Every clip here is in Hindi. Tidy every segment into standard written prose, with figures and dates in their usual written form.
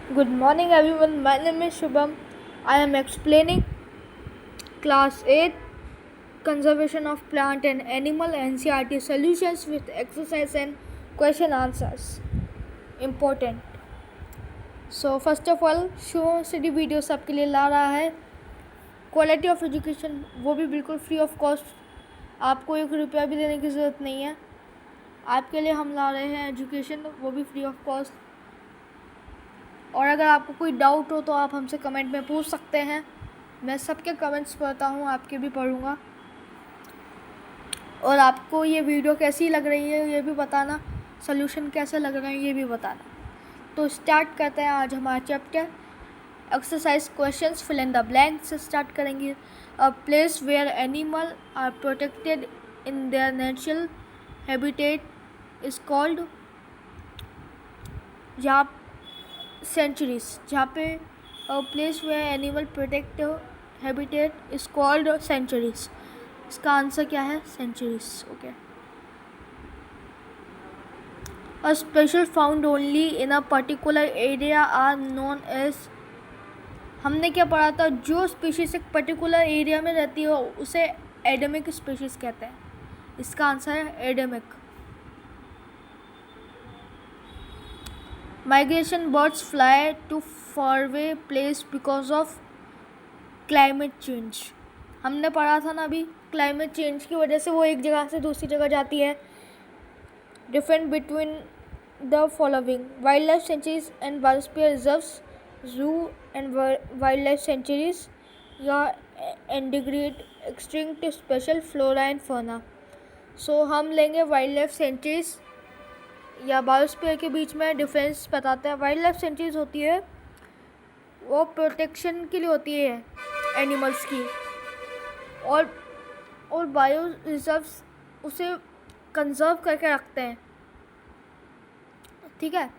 Good morning everyone, my name is Shubham. I am explaining class 8 conservation of plant and animal NCERT solutions with exercise and question answers. Important. So first of all, show city videos आपके लिए ला रहा है. क्वालिटी ऑफ एजुकेशन वो भी बिल्कुल फ्री ऑफ कॉस्ट, आपको 1 रुपया भी देने की ज़रूरत नहीं है. आपके लिए हम ला रहे हैं एजुकेशन, वो भी फ्री ऑफ कॉस्ट. और अगर आपको कोई डाउट हो तो आप हमसे कमेंट में पूछ सकते हैं. मैं सबके कमेंट्स पढ़ता हूँ, आपके भी पढ़ूँगा. और आपको ये वीडियो कैसी लग रही है ये भी बताना, सॉल्यूशन कैसे लग रहे हैं ये भी बताना. तो स्टार्ट करते हैं आज हमारा chapter. Exercise questions fill in the blank से स्टार्ट करेंगे. A place where animal are protected in their natural habitat is called, जहाँ सेंचुरीज, जहाँ पे place where animal protect habitat is called sanctuaries. इसका आंसर क्या है? Sanctuaries. Okay. A special found only in a particular area are known as. हमने क्या पढ़ा था? जो स्पीशीज एक पर्टिकुलर एरिया में रहती है उसे एडेमिक स्पीशीज कहते हैं. इसका आंसर है endemic. Migration birds fly to faraway place because of climate change. हमने पढ़ा था ना अभी, क्लाइमेट चेंज की वजह से वो एक जगह से दूसरी जगह जाती है. Different between the following: wildlife sanctuaries and biosphere reserves, zoo and wildlife sanctuaries, या endangered extinct special flora and fauna. So हम लेंगे वाइल्ड लाइफ सेंचुरीज या बायोस्फीयर के बीच में डिफरेंस बताते हैं. वाइल्ड लाइफ सेंचुरीज होती है वो प्रोटेक्शन के लिए होती है एनिमल्स की, और बायो रिजर्व्स उसे कंजर्व करके रखते हैं. ठीक है.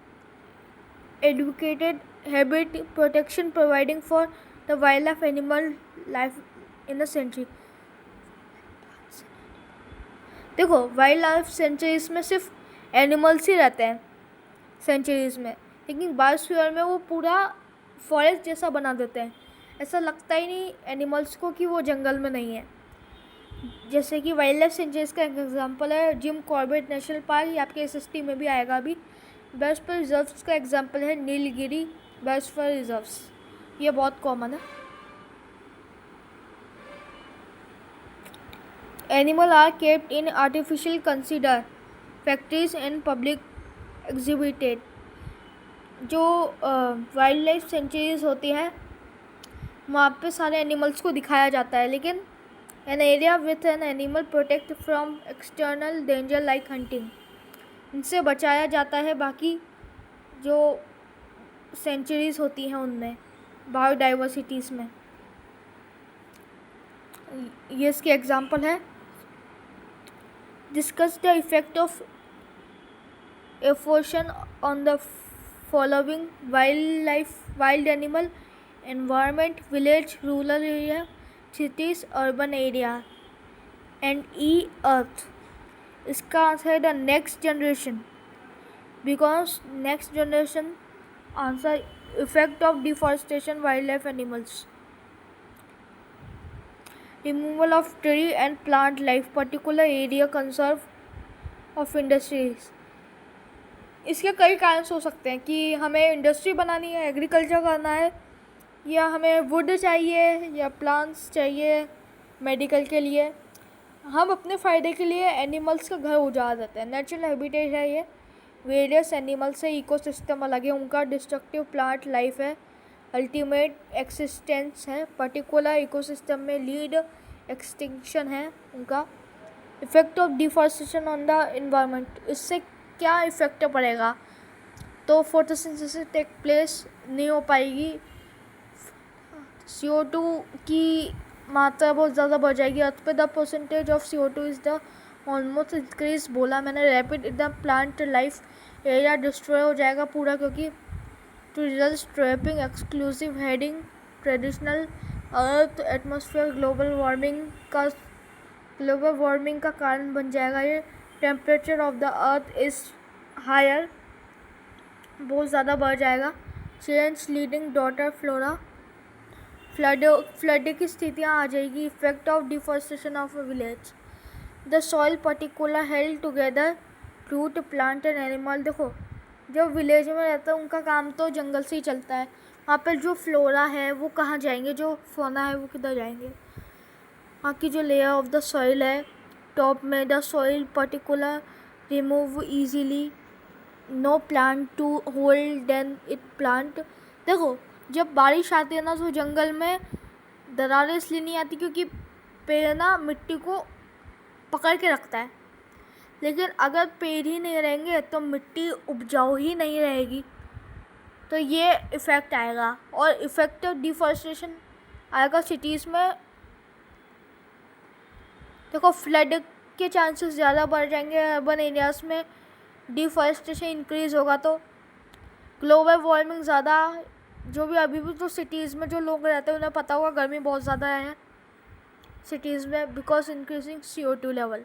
Educated habit protection providing for the wildlife animal life in a sanctuary. देखो, वाइल्ड लाइफ सेंचुरीज में सिर्फ एनिमल्स ही रहते हैं सेंचुरीज में, लेकिन बायोस्फीयर में वो पूरा फॉरेस्ट जैसा बना देते हैं. ऐसा लगता ही नहीं एनिमल्स को कि वो जंगल में नहीं है. जैसे कि वाइल्ड लाइफ सेंचुरीज का एक एग्जांपल है जिम कॉर्बेट नेशनल पार्क, ये आपके एसएसटी में भी आएगा अभी. बायोस्फीयर रिजर्व्स का एग्जांपल है नीलगिरी बायोस्फीयर रिजर्व्स. ये बहुत कॉमन है. Animal are kept in artificial consider factories and public exhibited. जो वाइल्ड लाइफ सेंचुरीज होती है वहाँ पे सारे एनिमल्स को दिखाया जाता है, लेकिन an area with an animal protect from external danger like hunting, इनसे बचाया जाता है. बाकी जो सेंचुरीज होती हैं उनमें बायोडाइवर्सिटीज़ में, ये इसके एग्जांपल है. Discuss the effect of afforestation on the following: wild animal, environment, village, rural area, cities, urban area, and earth. इसका आंसर है the next generation, because next generation answer effect of deforestation wild life animals. Removal of tree and plant life particular area conserve of industries. इसके कई कारण हो सकते हैं कि हमें इंडस्ट्री बनानी है, एग्रीकल्चर करना है, या हमें वुड चाहिए, या प्लांट्स चाहिए मेडिकल के लिए. हम अपने फ़ायदे के लिए एनिमल्स का घर उजाड़ देते हैं. नेचुरल हैबिटेट है ये. वेरियस एनिमल्स है, इकोसिस्टम अलग है उनका. डिस्ट्रक्टिव प्लांट लाइफ है, अल्टीमेट एक्सिस्टेंस है. पर्टिकुलर इकोसिस्टम में लीड एक्सटिंक्शन है उनका. Effect of deforestation on the environment. इससे क्या इफेक्ट पड़ेगा? तो फोटोसिंथेसिस टेक प्लेस नहीं हो पाएगी, CO2 की मात्रा बहुत ज़्यादा बढ़ जाएगी. अर्थ पे the percentage of CO2 is the almost increase. बोला मैंने, rapid the plant life area destroy हो जाएगा पूरा, क्योंकि to result trapping exclusive heading traditional earth atmosphere. Global warming का कारण बन जाएगा ये. Temperature of the earth is higher, बहुत ज़्यादा बढ़ जाएगा. Change leading daughter flora, flood की स्थितियाँ आ जाएगी. Effect of deforestation of a village, the soil particular held together root plant and animal. देखो जो विलेज में रहता है उनका काम तो जंगल से ही चलता है. वहाँ पर जो फ्लोरा है वो कहाँ जाएंगे, जो फोना है वो किधर जाएंगे. वहाँ की जो लेयर ऑफ द सॉइल है टॉप में, the soil particular remove easily, no plant to hold then it plant. देखो जब बारिश आती है ना तो जंगल में दरारें इसलिए नहीं आती क्योंकि पेड़ ना मिट्टी को पकड़ के रखता है. लेकिन अगर पेड़ ही नहीं रहेंगे तो मिट्टी उपजाऊ ही नहीं रहेगी, तो ये इफ़ेक्ट आएगा. और इफ़ेक्ट डिफॉरेस्टेशन आएगा सिटीज़ में. देखो फ्लड के चांसेस ज़्यादा बढ़ जाएंगे अर्बन एरियाज़ में. डिफॉरेस्टेशन इंक्रीज़ होगा तो ग्लोबल वार्मिंग ज़्यादा, जो भी अभी भी तो सिटीज़ में जो लोग रहते हैं उन्हें पता होगा गर्मी बहुत ज़्यादा है सिटीज़ में because increasing CO2 level.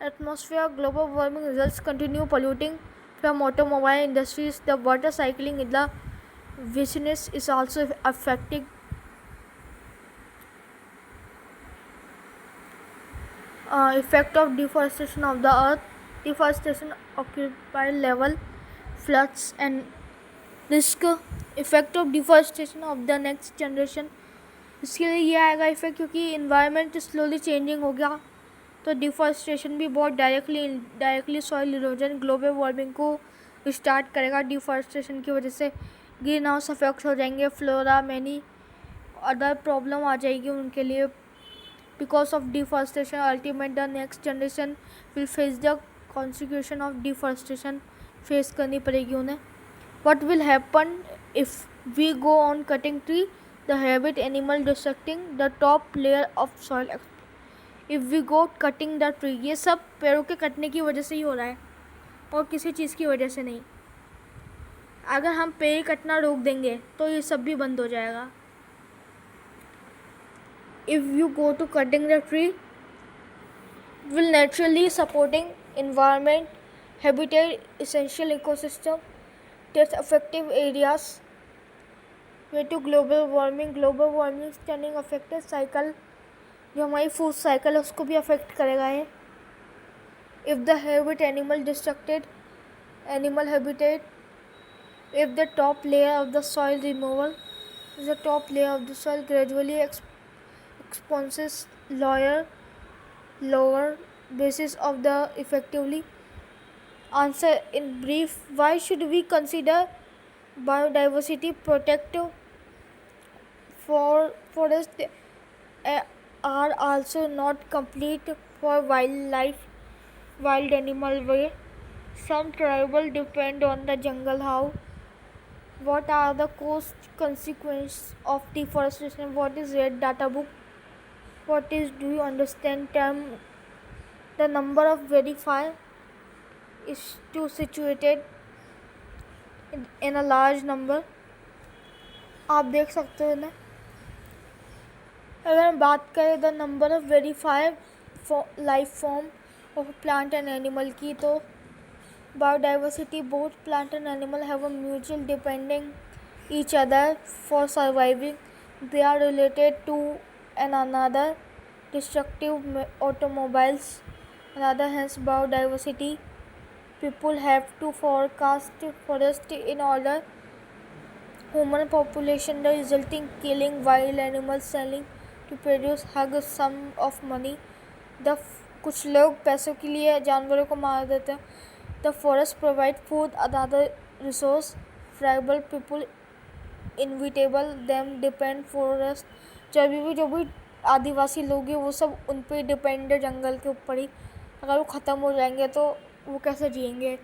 Atmosphere global warming results continue polluting from automobile industries. The water cycling in the vicinity is also affecting. Effect of deforestation of the earth, deforestation occupy level floods and risk. Effect of deforestation of the next generation, इसके लिए ये आएगा इफेक्ट क्योंकि इन्वायरमेंट स्लोली चेंजिंग हो गया तो डिफॉरेस्टेशन भी बहुत directly soil erosion global warming को स्टार्ट करेगा. डिफॉरेस्टेशन की वजह से ग्रीन हाउस इफेक्ट्स हो जाएंगे, फ्लोरा मैनी अदर प्रॉब्लम आ जाएगी उनके लिए. Because of deforestation ultimate the next generation will face the consequence of deforestation, face करनी पड़ेगी उन्हें. What will happen if we go on cutting tree, the habit animal destructing the top layer of soil. If we go cutting the tree, ये सब पेड़ों के कटने की वजह से ही हो रहा है और किसी चीज़ की वजह से नहीं. अगर हम पेड़ कटना रोक देंगे तो ये सब भी बंद हो जाएगा. If you go to cutting the tree, will naturally supporting environment, habitat, essential ecosystem, that's effective areas. Way to global warming turning affected cycle, जो हमारी फूड साइकिल है उसको भी अफेक्ट करेगा ये. If the habitat animal destructed, animal habitat, if the top layer of the soil removal, the top layer of the soil gradually exposes lower basis of the effectively. Answer in brief, why should we consider biodiversity protective? Forests are also not complete for wildlife, wild animal way. Some tribal depend on the jungle. How? What are the consequences of deforestation? What is red data book? What is, do you understand term? The number of verifier is to situated in a large number. आप देख सकते हो ना. अगर हम बात करें the number of verified life form of plant and animal की, तो biodiversity both plant and animal have a mutual depending each other for surviving. They are related to another. Destructive automobiles, another hence biodiversity. People have to forecast forest in order. Human population, the resulting killing wild animals, selling to produce huge sum of money. The कुछ लोग पैसों के लिए जानवरों को मार देते हैं. The forest provide food, another resource. Tribal people inevitable them depend forest. जो भी आदिवासी लोग हैं वो सब उन पे डिपेंड है जंगल के ऊपर ही. अगर वो ख़त्म हो जाएंगे तो वो कैसे जिएंगे.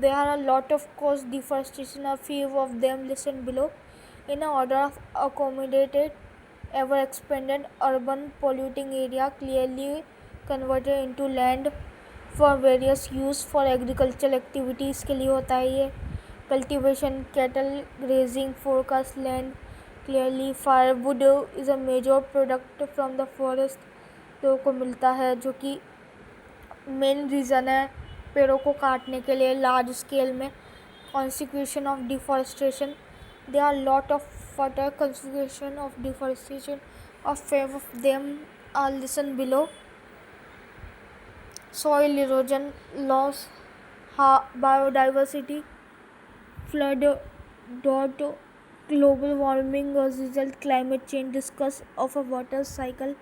There are a lot of cause deforestation. A few of them listen below. In order of accommodated ever expanded urban polluting area clearly converted into land for various use for agricultural activities के लिए होता है ये. Cultivation, cattle grazing, forecast land clearly. Firewood is a major product from the forest. लोगों को मिलता है जो कि मेन रीज़न है पेड़ों को काटने के लिए लार्ज स्केल में. Consequence of deforestation, There are a lot of further consideration of deforestation. A few of them are listed below. Soil erosion, loss, biodiversity, flood, drought, global warming as a result, climate change, discuss of a water cycle.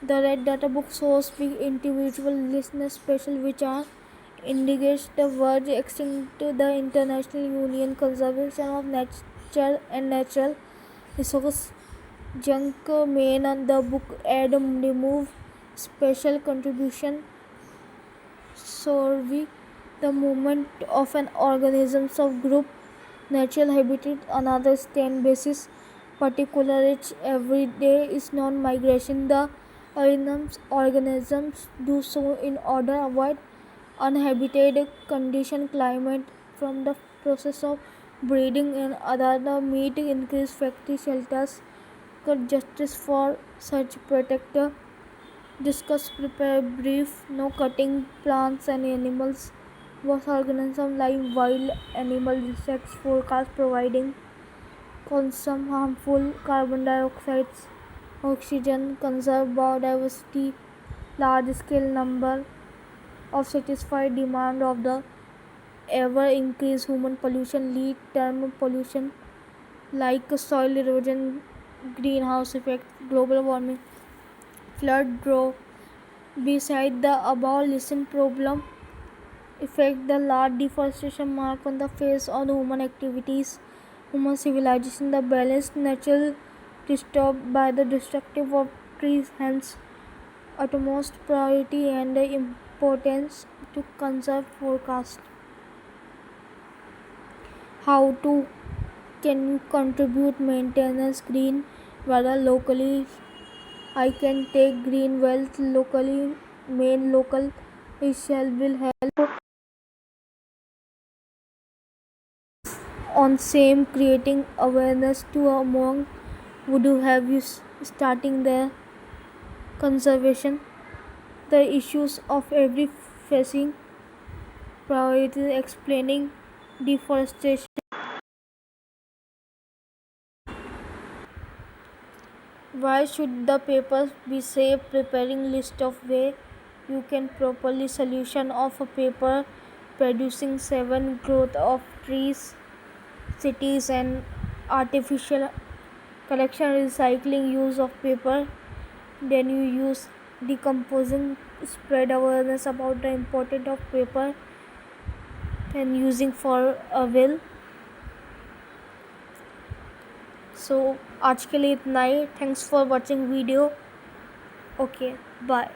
The Red Data Book shows big individual listeners special which are indicates the word extinct to the International Union Conservation of Nature and Natural Resource. Junk main on the book add remove special contribution survey the movement of an organisms of group natural habitat another stand basis particular its every day is non-migration the organisms do so in order avoid uninhabited condition climate from the process of breeding and other meat increase factory shelters cut justice for such protector discuss prepare brief no cutting plants and animals was organism like wild animal insects forecast providing consume harmful carbon dioxide oxygen conserve biodiversity large scale number of satisfied demand of the ever increased human pollution lead term pollution like soil erosion greenhouse effect global warming flood drought beside the above listed problem effect the large deforestation mark on the face of the human activities human civilization the balanced natural disturbed by the destructive of trees hence utmost priority and the importance to conserve forecast how to can you contribute maintenance green weather locally I can take green wealth locally main local shell will help on same creating awareness to among would you have you starting their conservation the issues of every facing priority explaining deforestation why should the papers be safe preparing list of way you can properly solution of a paper producing 7 growth of trees cities and artificial collection recycling use of paper then you use decomposing spread awareness about the importance of paper and using for a will so आज के लिए इतना ही thanks for watching video okay bye